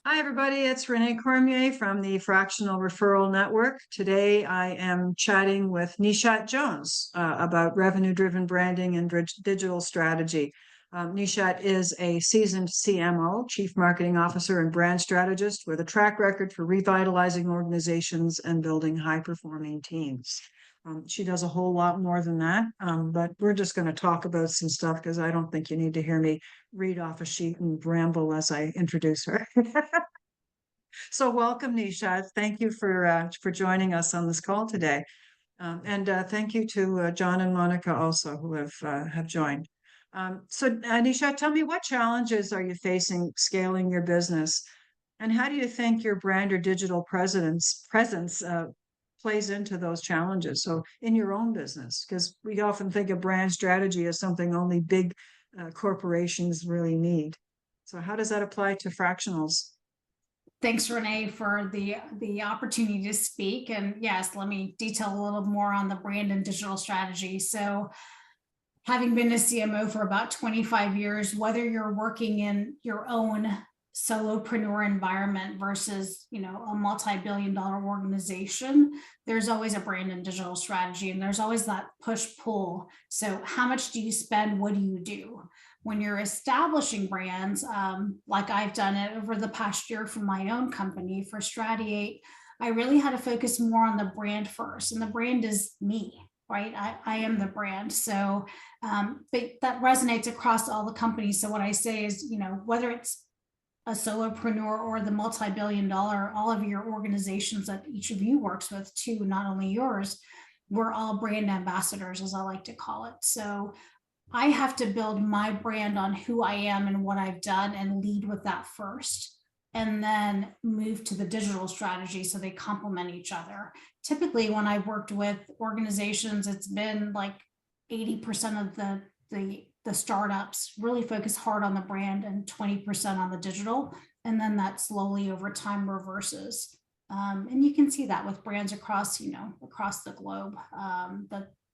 Hi, everybody. It's Renee Cormier from the Fractional Referral Network. Today, I am chatting with Nishat Jones about revenue-driven branding and digital strategy. Nishat is a seasoned CMO, Chief Marketing Officer and brand strategist with a track record for revitalizing organizations and building high-performing teams. She does a whole lot more than that, but we're just going to talk about some stuff because I don't think you need to hear me read off a sheet and ramble as I introduce her. So welcome, Nisha. Thank you for joining us on this call today, and thank you to John and Monica also who have joined. Nisha, tell me, what challenges are you facing scaling your business, and how do you think your brand or digital presence plays into those challenges? So in your own business, because we often think of brand strategy as something only big corporations really need. So how does that apply to fractionals? Thanks, Renee, for the opportunity to speak. And yes, let me detail a little more on the brand and digital strategy. So having been a CMO for about 25 years, whether you're working in your own solopreneur environment versus, a multi-billion-dollar organization, there's always a brand and digital strategy, and there's always that push-pull. So how much do you spend? What do you do? When you're establishing brands, like I've done it over the past year for my own company, for Stratiate, I really had to focus more on the brand first. And the brand is me, right? I am the brand. So, but that resonates across all the companies. So what I say is, whether it's a solopreneur or the multi-billion-dollar, all of your organizations that each of you works with too, not only yours, we're all brand ambassadors, as I like to call it. So I have to build my brand on who I am and what I've done and lead with that first, and then move to the digital strategy so they complement each other. Typically, when I've worked with organizations, it's been like 80% of the startups really focus hard on the brand and 20% on the digital. And then that slowly over time reverses. And you can see that with brands across the globe.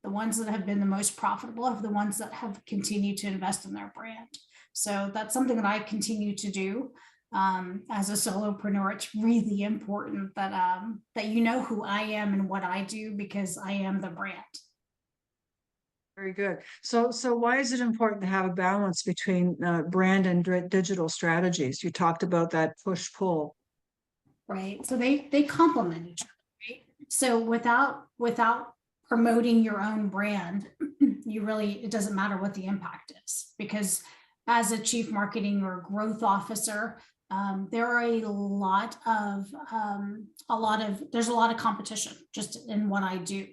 The ones that have been the most profitable are the ones that have continued to invest in their brand. So that's something that I continue to do. As a solopreneur, it's really important that you know who I am and what I do, because I am the brand. Very good. So why is it important to have a balance between brand and digital strategies? You talked about that push-pull. Right. So they complement each other, right? So without promoting your own brand, it doesn't matter what the impact is, because as a chief marketing or growth officer, there are there's a lot of competition just in what I do.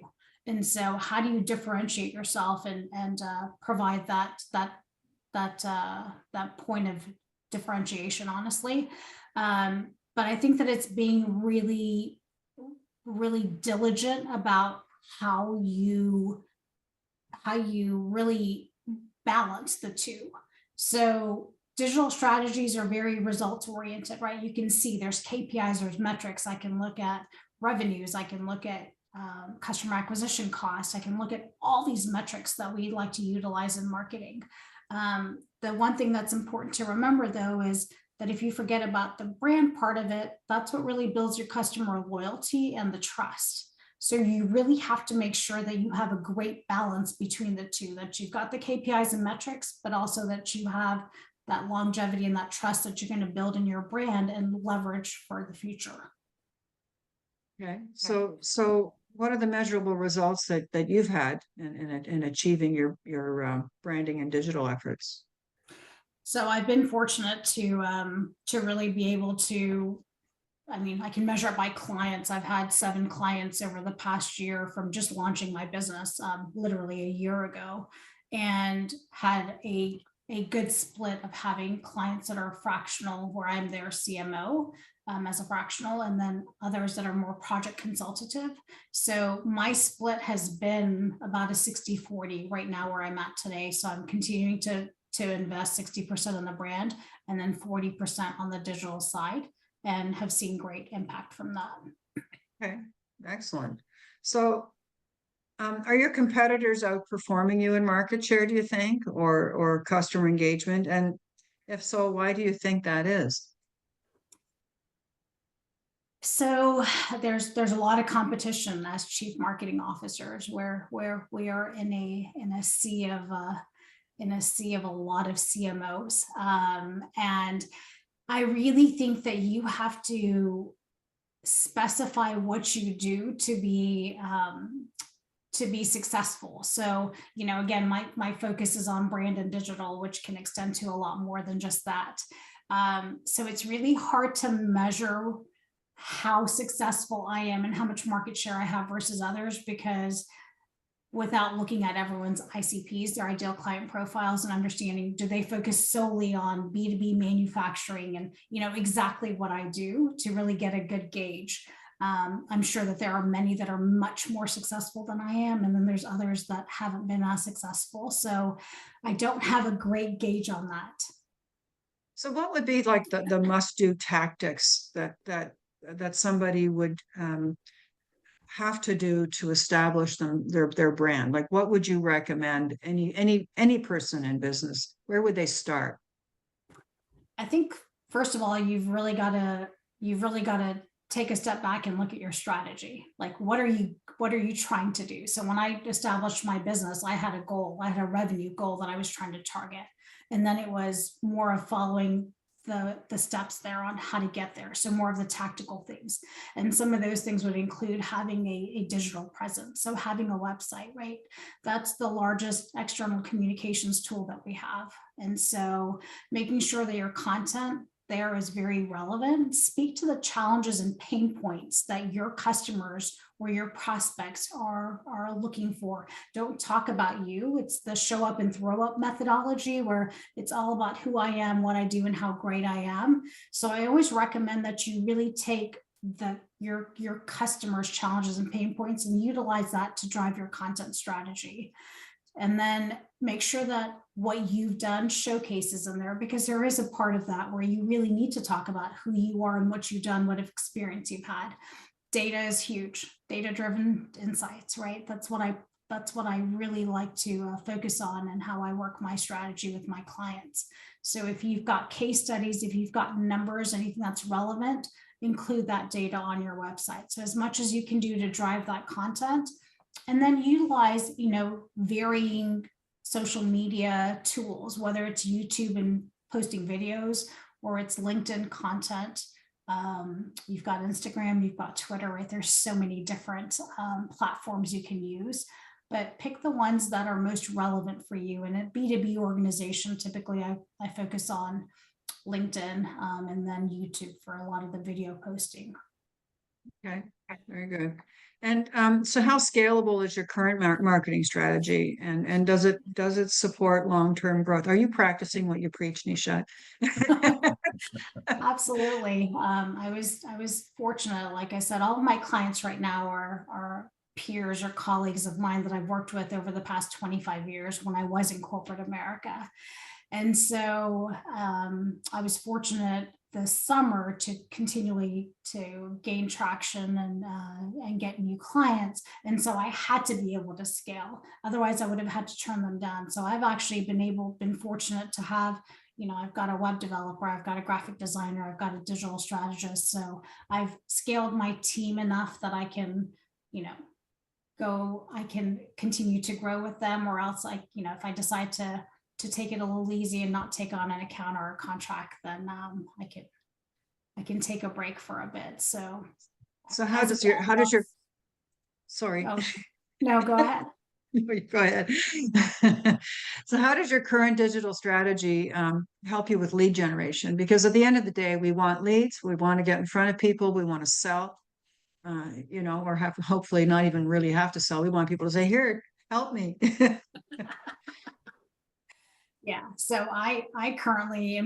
And so how do you differentiate yourself and provide that point of differentiation, honestly? But I think that it's being really, really diligent about how you really balance the two. So digital strategies are very results oriented, right? You can see there's KPIs, there's metrics. I can look at revenues. I can look at customer acquisition costs. I can look at all these metrics that we like to utilize in marketing. The one thing that's important to remember, though, is that if you forget about the brand part of it, that's what really builds your customer loyalty and the trust. So you really have to make sure that you have a great balance between the two, that you've got the KPIs and metrics, but also that you have that longevity and that trust that you're going to build in your brand and leverage for the future. Okay. So what are the measurable results that you've had in achieving your branding and digital efforts? So I've been fortunate to really be able to, I can measure it by clients. I've had 7 clients over the past year from just launching my business, literally a year ago, and had a good split of having clients that are fractional, where I'm their CMO as a fractional, and then others that are more project consultative. So my split has been about a 60-40 right now where I'm at today. So I'm continuing to invest 60% on the brand and then 40% on the digital side, and have seen great impact from that. Okay, excellent. So are your competitors outperforming you in market share, do you think, or customer engagement? And if so, why do you think that is? So there's a lot of competition as chief marketing officers, where we are in a sea of a lot of CMOs, and I really think that you have to specify what you do to be successful. So, again, my focus is on brand and digital, which can extend to a lot more than just that. So it's really hard to measure how successful I am and how much market share I have versus others, because without looking at everyone's ICPs, their ideal client profiles, and understanding, do they focus solely on B2B manufacturing and exactly what I do, to really get a good gauge. I'm sure that there are many that are much more successful than I am, and then there's others that haven't been as successful. So I don't have a great gauge on that. So what would be like the must-do tactics that somebody would have to do to establish their brand? Like, what would you recommend any person in business? Where would they start? I think, first of all, you've really got to take a step back and look at your strategy. Like, what are you trying to do? So when I established my business, I had a goal. I had a revenue goal that I was trying to target, and then it was more of following the steps there on how to get there. So more of the tactical things, and some of those things would include having a digital presence. So having a website, right? That's the largest external communications tool that we have, and so making sure that your content there is very relevant. Speak to the challenges and pain points that your customers or your prospects are looking for. Don't talk about you. It's the show up and throw up methodology, where it's all about who I am, what I do, and how great I am. So I always recommend that you really take your customers' challenges and pain points and utilize that to drive your content strategy. And then make sure that what you've done showcases in there, because there is a part of that where you really need to talk about who you are and what you've done, what experience you've had. Data is huge. Data-driven insights, right? That's what I really like to focus on, and how I work my strategy with my clients. So if you've got case studies, if you've got numbers, anything that's relevant, include that data on your website. So as much as you can do to drive that content, and then utilize, varying social media tools, whether it's YouTube and posting videos, or it's LinkedIn content. You've got Instagram, you've got Twitter, right? There's so many different platforms you can use, but pick the ones that are most relevant for you. And at B2B organization, typically I focus on LinkedIn, and then YouTube for a lot of the video posting. Okay, very good. And so how scalable is your current marketing strategy, and does it support long-term growth? Are you practicing what you preach, Nisha? Absolutely. I was fortunate. Like I said, all of my clients right now are peers or colleagues of mine that I've worked with over the past 25 years when I was in corporate America. And so I was fortunate this summer to continually to gain traction and get new clients. And so I had to be able to scale. Otherwise, I would have had to turn them down. So I've actually been fortunate to have, I've got a web developer, I've got a graphic designer, I've got a digital strategist. So I've scaled my team enough that I can, I can continue to grow with them, or else if I decide to take it a little easy and not take on an account or a contract, then I can take a break for a bit. So how does your sorry. Oh, no, go ahead. Go ahead. So how does your current digital strategy help you with lead generation? Because at the end of the day, we want leads, we want to get in front of people, we want to sell, or hopefully not even really have to sell. We want people to say, here, help me. Yeah, so I currently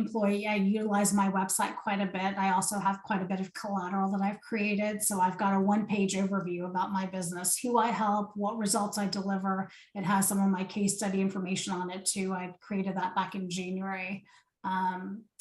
I utilize my website quite a bit. I also have quite a bit of collateral that I've created. So I've got a one-page overview about my business, who I help, what results I deliver. It has some of my case study information on it too. I created that back in January,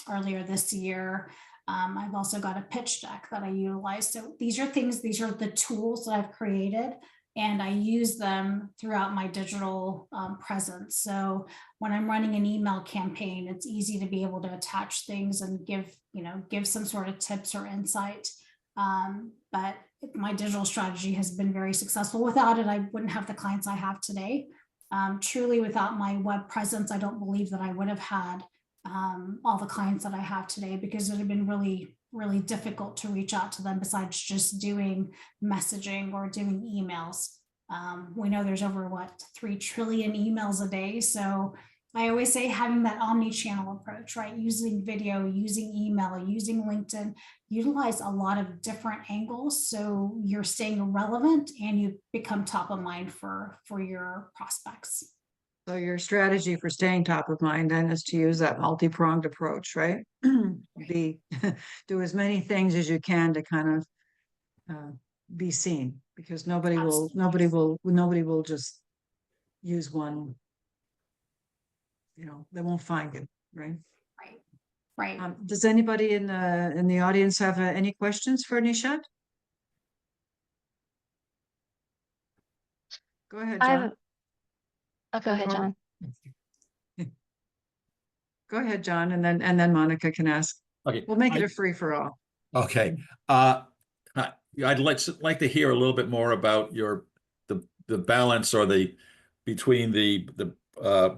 earlier this year. I've also got a pitch deck that I utilize. So these are the tools that I've created, and I use them throughout my digital presence. So when I'm running an email campaign, it's easy to be able to attach things and give some sort of tips or insight. But my digital strategy has been very successful. Without it, I wouldn't have the clients I have today. Truly, without my web presence, I don't believe that I would have had all the clients that I have today, because it had been really, really difficult to reach out to them besides just doing messaging or doing emails. We know there's over 3 trillion emails a day. So I always say having that omni-channel approach, right? Using video, using email, using LinkedIn, utilize a lot of different angles. So you're staying relevant and you become top of mind for your prospects. So your strategy for staying top of mind then is to use that multi-pronged approach, right? Do as many things as you can to kind of be seen, because nobody will just use one. They won't find it, right? Right. Does anybody in the audience have any questions for Nishat? Go ahead, John. Go ahead, John. Go ahead, John, and then Monica can ask. Okay. We'll make it a free for all. Okay. I'd like to hear a little bit more about the balance or between the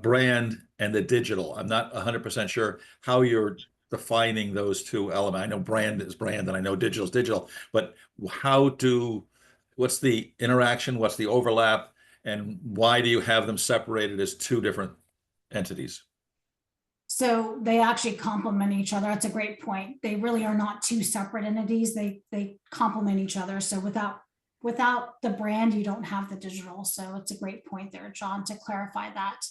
brand and the digital. I'm not 100% sure how you're defining those two elements. I know brand is brand and I know digital is digital, but what's the interaction? What's the overlap? And why do you have them separated as two different entities? So they actually complement each other. That's a great point. They really are not two separate entities. They complement each other. So without the brand, you don't have the digital. So it's a great point there, John, to clarify that.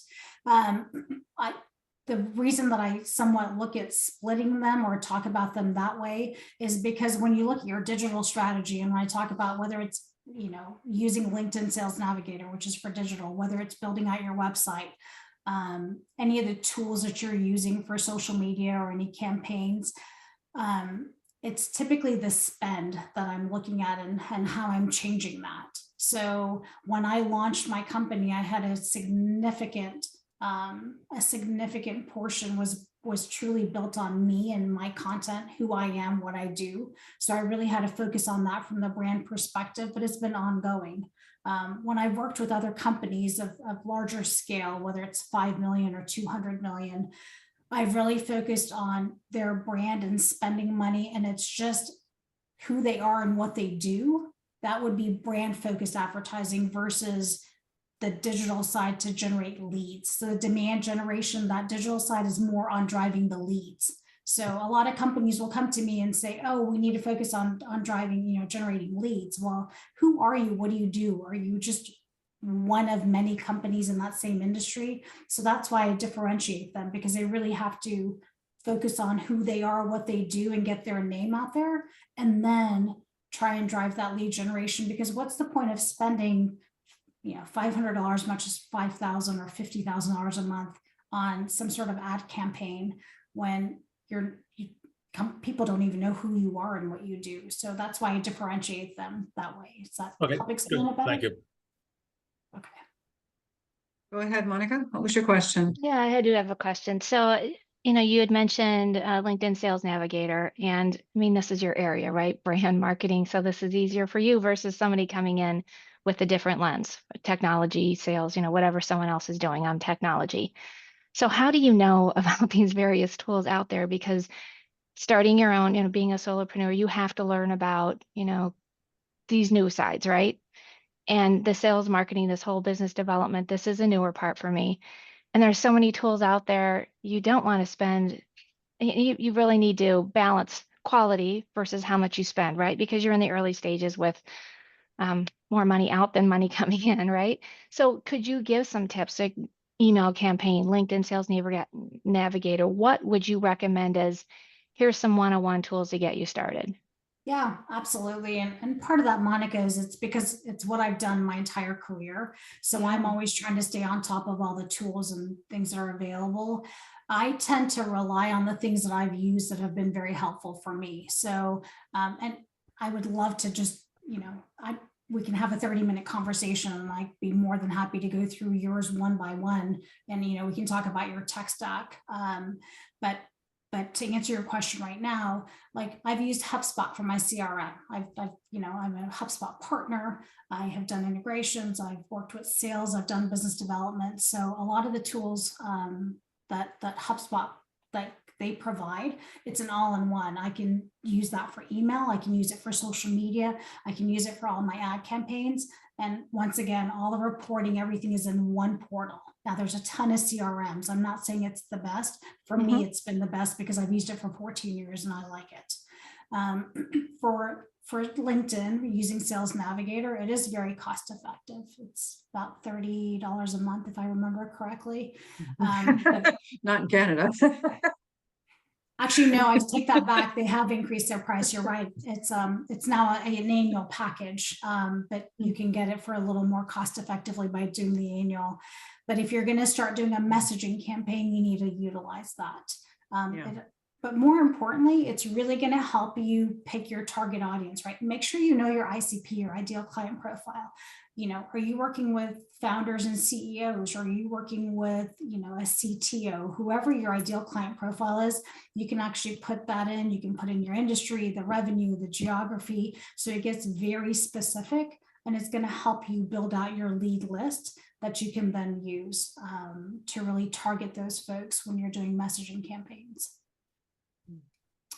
The reason that I somewhat look at splitting them or talk about them that way is because when you look at your digital strategy, and when I talk about whether it's using LinkedIn Sales Navigator, which is for digital, whether it's building out your website, any of the tools that you're using for social media or any campaigns, it's typically the spend that I'm looking at and how I'm changing that. So when I launched my company, I had a significant portion was truly built on me and my content, who I am, what I do. So I really had to focus on that from the brand perspective, but it's been ongoing. When I've worked with other companies of larger scale, whether it's 5 million or 200 million, I've really focused on their brand and spending money, and it's just who they are and what they do. That would be brand focused advertising versus the digital side to generate leads. So the demand generation, that digital side is more on driving the leads. So a lot of companies will come to me and say, oh, we need to focus on driving, generating leads. Well, who are you? What do you do? Are you just one of many companies in that same industry? So that's why I differentiate them, because they really have to focus on who they are, what they do, and get their name out there, and then try and drive that lead generation. Because what's the point of spending $500, much as $5,000 or $50,000 a month on some sort of ad campaign when people don't even know who you are and what you do? So that's why I differentiate them that way. Is that Okay, help explain it better? thank you. Okay. Go ahead, Monica. What was your question? Yeah, I do have a question. So, you had mentioned LinkedIn Sales Navigator, and I mean, this is your area, right? Brand marketing. So this is easier for you versus somebody coming in with a different lens, technology, sales, whatever someone else is doing on technology. So how do you know about these various tools out there? Because starting your own, being a solopreneur, you have to learn about, these new sides, right? And the sales marketing, this whole business development, this is a newer part for me. And there's so many tools out there. You don't want to spend, you really need to balance quality versus how much you spend, right? Because you're in the early stages with more money out than money coming in, right? So could you give some tips, like email campaign, LinkedIn Sales Navigator? What would you recommend as, here's some one-on-one tools to get you started? Yeah, absolutely. And part of that, Monica, is it's because it's what I've done my entire career. So I'm always trying to stay on top of all the tools and things that are available. I tend to rely on the things that I've used that have been very helpful for me. So, and I would love to just, we can have a 30-minute conversation, and I'd be more than happy to go through yours one by one. And, we can talk about your tech stack. But But to answer your question right now, like I've used HubSpot for my CRM. I'm a HubSpot partner. I have done integrations. I've worked with sales. I've done business development. So a lot of the tools that HubSpot that they provide, it's an all-in-one. I can use that for email. I can use it for social media. I can use it for all my ad campaigns. And once again, all the reporting, everything is in one portal. Now there's a ton of CRMs. I'm not saying it's the best. For me, it's been the best because I've used it for 14 years and I like it. For LinkedIn, using Sales Navigator, it is very cost effective. It's about $30 a month, if I remember correctly. Not in Canada. Actually, no, I take that back. They have increased their price. You're right. It's now an annual package, but you can get it for a little more cost effectively by doing the annual. But if you're going to start doing a messaging campaign, you need to utilize that. But more importantly, it's really going to help you pick your target audience, right? Make sure you know your ICP, your ideal client profile. Are you working with founders and CEOs? Are you working with, a CTO? Whoever your ideal client profile is, you can actually put that in. You can put in your industry, the revenue, the geography. So it gets very specific, and it's going to help you build out your lead list that you can then use to really target those folks when you're doing messaging campaigns.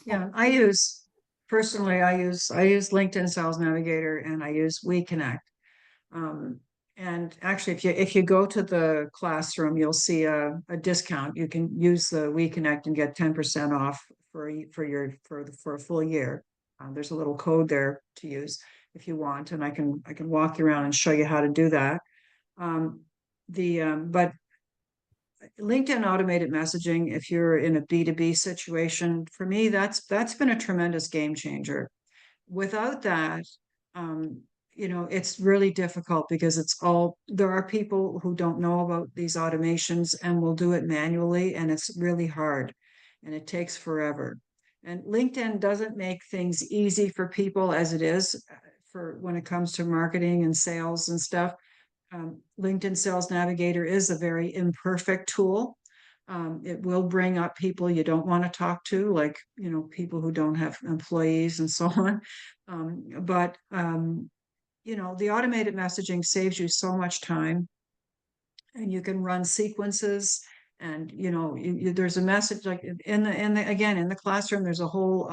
Yeah, I use LinkedIn Sales Navigator, and I use WeConnect. And actually, if you go to the classroom, you'll see a discount. You can use the WeConnect and get 10% off for a full year. There's a little code there to use if you want, and I can walk you around and show you how to do that. But LinkedIn automated messaging, if you're in a B2B situation, for me, that's been a tremendous game changer. Without that, it's really difficult because there are people who don't know about these automations and will do it manually, and it's really hard and it takes forever. And LinkedIn doesn't make things easy for people as it is for when it comes to marketing and sales and stuff. LinkedIn Sales Navigator is a very imperfect tool. It will bring up people you don't want to talk to, like, people who don't have employees and so on. But the automated messaging saves you so much time, and you can run sequences. And, there's a message like in the classroom, there's a whole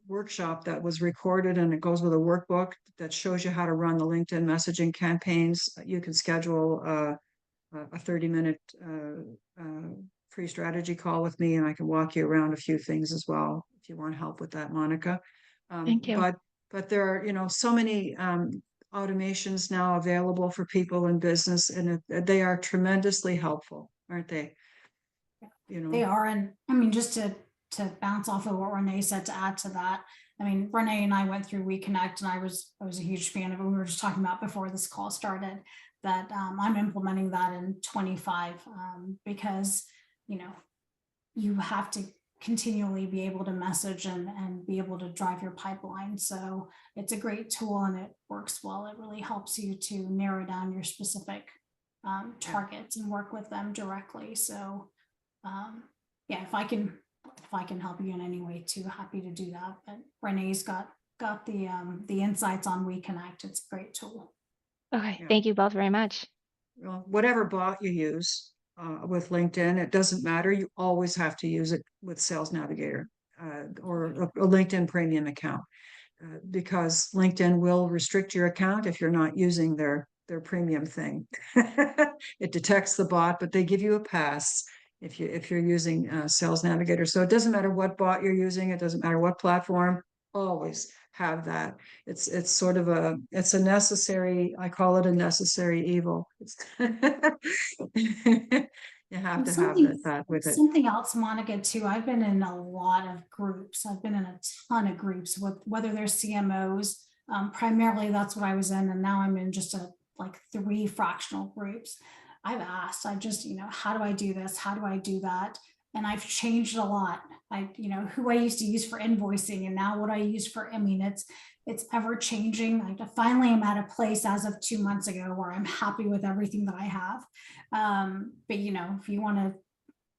workshop that was recorded, and it goes with a workbook that shows you how to run the LinkedIn messaging campaigns. You can schedule a 30-minute free strategy call with me, and I can walk you around a few things as well if you want help with that, Monica. Thank you. But there are, so many automations now available for people in business, and they are tremendously helpful, aren't they? They are. And I mean, just to bounce off of what Renee said, to add to that, I mean, Renee and I went through WeConnect, and I was a huge fan of it. We were just talking about before this call started that I'm implementing that in 25 because, you have to continually be able to message and be able to drive your pipeline. So it's a great tool, and it works well. It really helps you to narrow down your specific targets and work with them directly. So if I can help you in any way too, happy to do that. But Renee's got the insights on WeConnect. It's a great tool. Okay, thank you both very much. Well, whatever bot you use with LinkedIn, it doesn't matter. You always have to use it with Sales Navigator or a LinkedIn premium account because LinkedIn will restrict your account if you're not using their premium thing. It detects the bot, but they give you a pass if you're using Sales Navigator. So it doesn't matter what bot you're using. It doesn't matter what platform. Always have that. It's sort of it's a necessary, I call it a necessary evil. You have to have that with it. Something else, Monica, too. I've been in a lot of groups. I've been in a ton of groups with whether they're CMOs. Primarily, that's what I was in, and now I'm in just 3 fractional groups. I've asked, how do I do this? How do I do that? And I've changed a lot. Who I used to use for invoicing and now what I use for, it's ever changing. I finally am at a place as of 2 months ago where I'm happy with everything that I have. But if you want to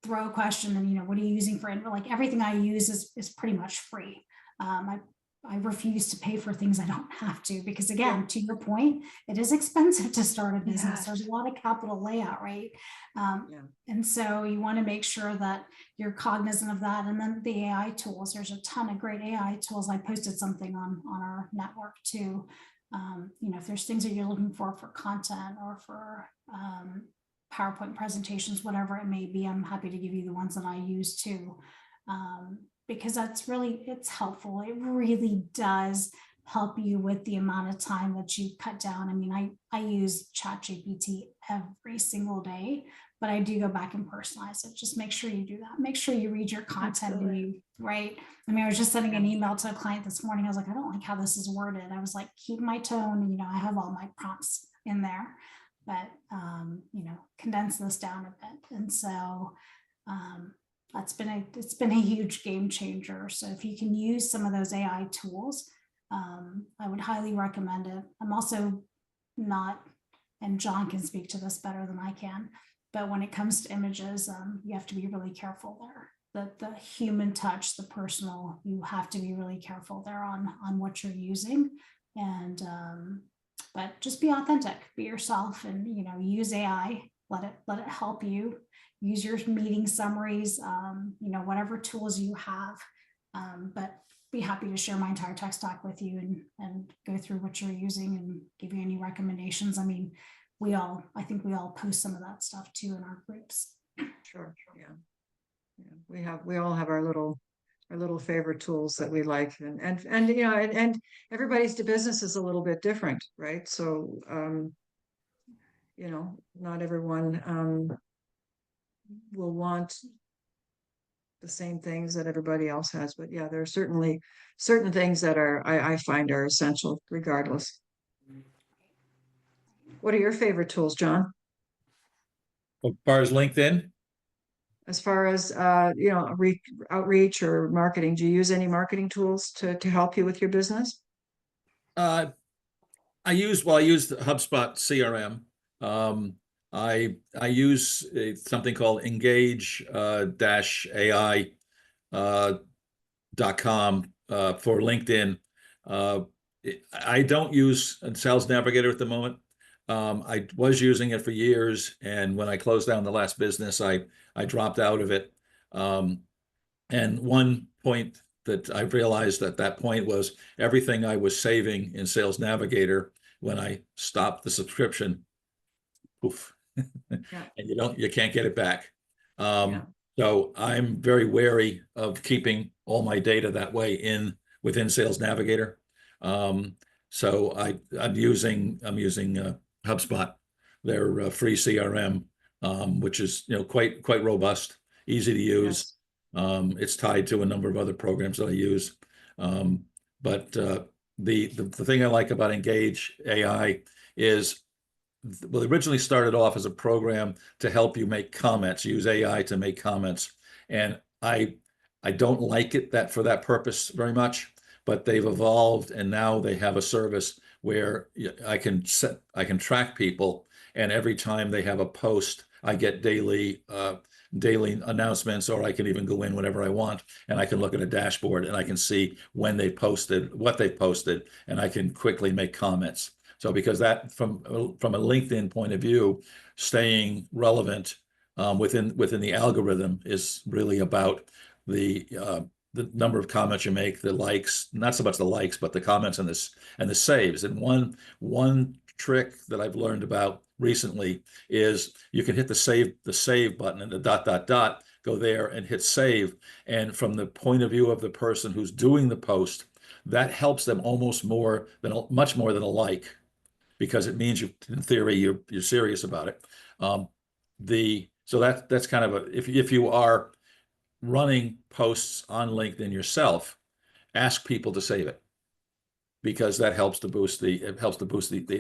throw a question and, what are you using for it? Like everything I use is pretty much free. I refuse to pay for things I don't have to, because again, to your point, it is expensive to start a business. Yes. There's a lot of capital layout, right? Yeah. And so you want to make sure that you're cognizant of that. And then the AI tools, there's a ton of great AI tools. I posted something on our network too. If there's things that you're looking for content or for PowerPoint presentations, whatever it may be, I'm happy to give you the ones that I use too. Because it's helpful. It really does help you with the amount of time that you cut down. I mean, I use ChatGPT every single day, but I do go back and personalize it. Just make sure you do that. Make sure you read your content right? I mean, I was just sending an email to a client this morning. I was like, I don't like how this is worded. I was like, keep my tone. I have all my prompts in there, but, condense this down a bit. And so, it's been a huge game changer. So if you can use some of those AI tools, I would highly recommend it. I'm also not, and John can speak to this better than I can, but when it comes to images, you have to be really careful there. The human touch, the personal, you have to be really careful there on what you're using. And but just be authentic, be yourself, and use AI. Let it help you. Use your meeting summaries, whatever tools you have, but be happy to share my entire tech stack with you and go through what you're using and give you any recommendations. I mean, I think we all post some of that stuff too in our groups. Sure. Yeah. We all have our little favorite tools that we like, and everybody's business is a little bit different, right? So, not everyone, will want the same things that everybody else has, but yeah, there are certainly certain things that I find are essential regardless. What are your favorite tools, John? As far as LinkedIn, As far as outreach or marketing, do you use any marketing tools to help you with your business? I use the HubSpot CRM. I use something called Engage AI .com for LinkedIn. I don't use a Sales Navigator at the moment. I was using it for years, and when I closed down the last business, I dropped out of it. And one point that I realized at that point was everything I was saving in Sales Navigator, when I stopped the subscription, poof, Yeah. and you can't get it back. Yeah. So I'm very wary of keeping all my data that way within Sales Navigator. So I'm using HubSpot, their free CRM, which is quite robust, easy to use. Yes. It's tied to a number of other programs that I use. But the thing I like about Engage AI is, well, it originally started off as a program to help you make comments, use AI to make comments. And I don't like it for that purpose very much, but they've evolved, and now they have a service where I can track people, and every time they have a post, I get daily announcements, or I can even go in whenever I want, and I can look at a dashboard and I can see when they posted, what they posted, and I can quickly make comments. So because that, from a LinkedIn point of view, staying relevant within the algorithm is really about the number of comments you make, the likes, not so much the likes, but the comments and the saves. And one trick that I've learned about recently is you can hit the save button and the ... go there and hit save. And from the point of view of the person who's doing the post, that helps them much more than a like, because it means in theory, you're serious about it. So that's kind of if you are running posts on LinkedIn yourself, ask people to save it, because that helps to boost the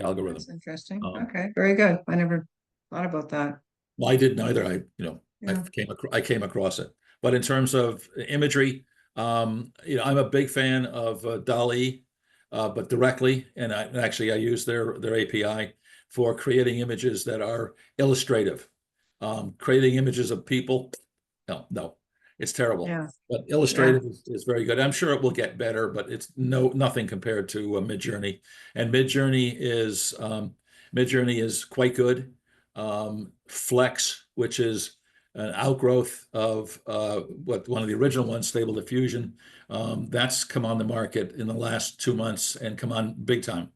algorithm. That's interesting. Okay, very good. I never thought about that. Well, I didn't either. Yeah. I came across it. But in terms of imagery, I'm a big fan of DALL-E, but directly, and I use their API for creating images that are illustrative. Creating images of people, no, it's terrible. Yeah. But Illustrated is very good. I'm sure it will get better, but it's nothing compared to Midjourney. And Midjourney is quite good. Flex, which is an outgrowth of one of the original ones, Stable Diffusion, that's come on the market in the last 2 months and come on big time.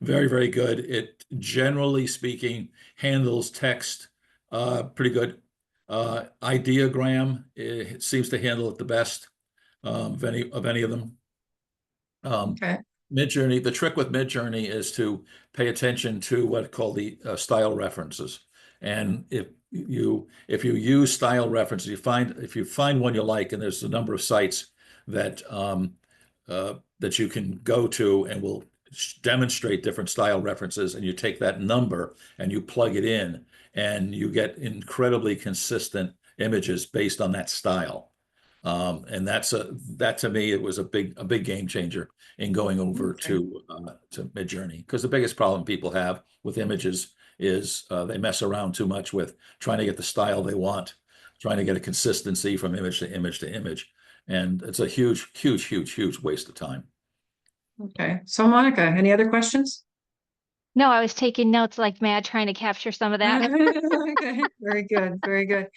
Very, very good. It, generally speaking, handles text pretty good. Ideogram, it seems to handle it the best of any of them. Okay. Midjourney, the trick with Midjourney is to pay attention to what called the style references. And if you use style references, if you find one you like, and there's a number of sites that that you can go to and will demonstrate different style references, and you take that number and you plug it in, and you get incredibly consistent images based on that style. And that to me, it was a big game changer in going over to Midjourney, because the biggest problem people have with images is they mess around too much with trying to get the style they want, trying to get a consistency from image to image to image, and it's a huge waste of time. Okay. So Monica, any other questions? No, I was taking notes like mad, trying to capture some of that. Okay. Very good. Very good.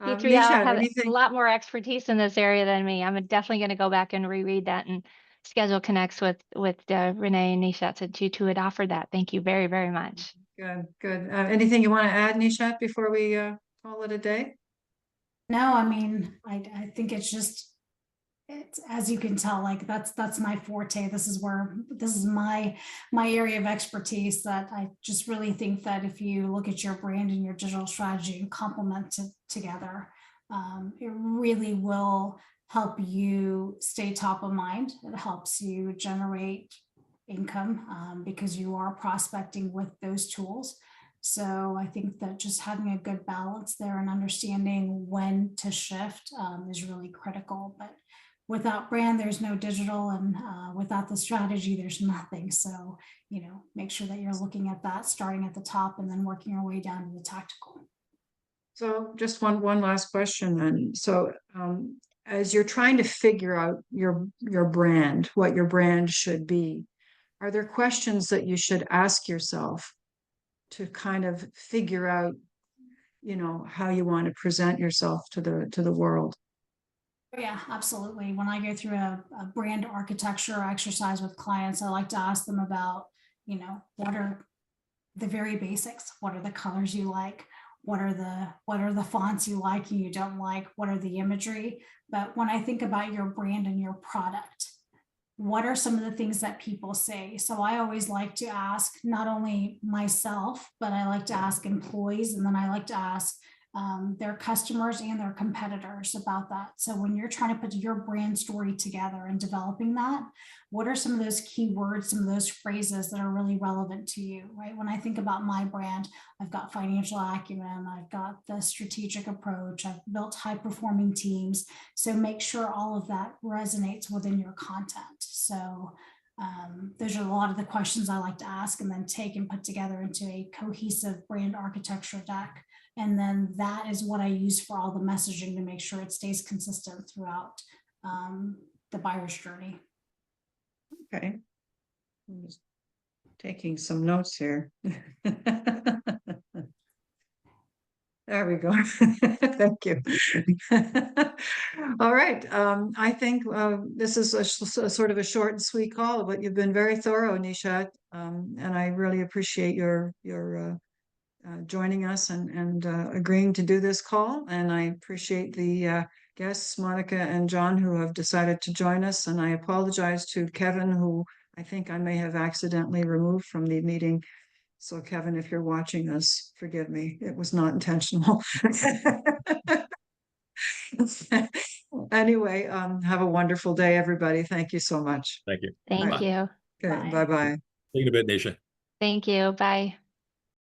You three all Nisha, have a anything? lot more expertise in this area than me. I'm definitely going to go back and reread that and schedule connects with Renee and Nishat since you two had offered that. Thank you very, very much. Good, good. Anything you want to add, Nishat, before we call it a day? No, I mean, I think it's just, it's, as you can tell, like that's my forte. This is my area of expertise, that I just really think that if you look at your brand and your digital strategy and complement it together, it really will help you stay top of mind. It helps you generate income because you are prospecting with those tools. So I think that just having a good balance there and understanding when to shift is really critical. But without brand, there's no digital, and without the strategy, there's nothing. So, make sure that you're looking at that, starting at the top and then working your way down to the tactical. So just one last question then. So as you're trying to figure out your brand, what your brand should be, are there questions that you should ask yourself to kind of figure out, how you want to present yourself to the world? Yeah, absolutely. When I go through a brand architecture exercise with clients, I like to ask them about, what are the very basics? What are the colors you like? What are the fonts you like and you don't like? What are the imagery? But when I think about your brand and your product, what are some of the things that people say? So I always like to ask not only myself, but I like to ask employees, and then I like to ask their customers and their competitors about that. So when you're trying to put your brand story together and developing that, what are some of those keywords, some of those phrases that are really relevant to you, right? When I think about my brand, I've got financial acumen, I've got the strategic approach, I've built high performing teams. So make sure all of that resonates within your content. So those are a lot of the questions I like to ask and then take and put together into a cohesive brand architecture deck. And then that is what I use for all the messaging to make sure it stays consistent throughout the buyer's journey. Okay. I'm just taking some notes here. There we go. Thank you. All right. I think this is a sort of a short and sweet call, but you've been very thorough, Nishat, and I really appreciate your joining us and agreeing to do this call. And I appreciate the guests, Monica and John, who have decided to join us. And I apologize to Kevin, who I think I may have accidentally removed from the meeting. So Kevin, if you're watching this, forgive me. It was not intentional. Anyway, have a wonderful day, everybody. Thank you so much. Thank you. Thank Bye. you. Okay, Bye. bye-bye. Take it a bit, Nisha. Thank you. Bye.